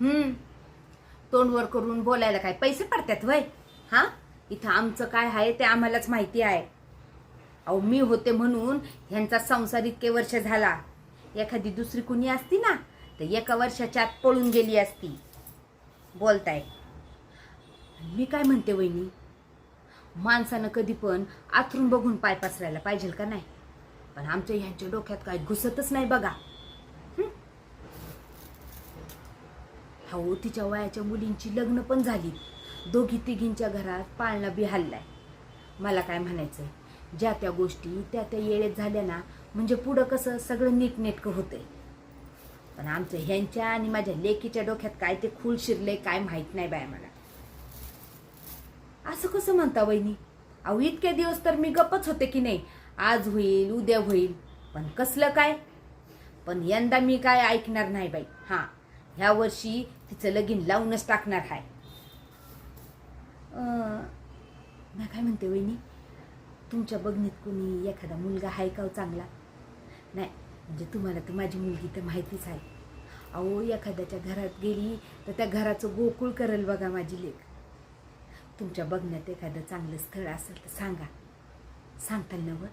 हम्म तोंडवर करून बोलायला काय पैसे पडतात वय? हा, इथं आमचं काय आहे ते आम्हालाच माहिती आहे. अहो मी होते म्हणून ह्यांचा संसार इतके वर्ष झाला. एखादी दुसरी कुणी असती ना तर एका वर्षाच्या आत पळून गेली असती. बोलताय. मी काय म्हणते वहिनी, माणसानं कधी पण आथरून बघून पाय पसरायला पाहिजे का नाही? पण आमच्या ह्यांच्या डोक्यात काय घुसतच नाही बघा. हो, तिच्या वयाच्या मुलींची लग्न पण झाली. दोघी तिघींच्या घरात पाळणा बी हल्लाय. मला काय म्हणायचंय, ज्या त्या गोष्टी त्या त्या येळेत झाल्या ना म्हणजे पुढं कसं सगळं नीटनेटकं होतंय. पण आमच्या ह्यांच्या आणि माझ्या लेकीच्या डोक्यात काय ते खूळ शिरले काय माहित नाही बाय मला. असं कसं म्हणता वहिनी? अहो इतके दिवस तर मी गप्पच होते की नाही, आज होईल उद्या होईल, पण कसलं काय? पण यंदा मी काय ऐकणार नाही बाई. हा, ह्या वर्षी तिचं लगीन लावूनच टाकणार आहे. मी काय म्हणते वहिनी, तुमच्या बघणीत कोणी एखादा मुलगा आहे का चांगला? नाही म्हणजे तुम्हाला तर माझी मुलगी तर माहितीच आहे. अहो एखाद्याच्या घरात गेली तर त्या घराचं गोकुळ करेल बघा माझी लेक. तुमच्या बघण्यात एखादं चांगलं स्थळ असेल तर सांगा. सांगताल ना व?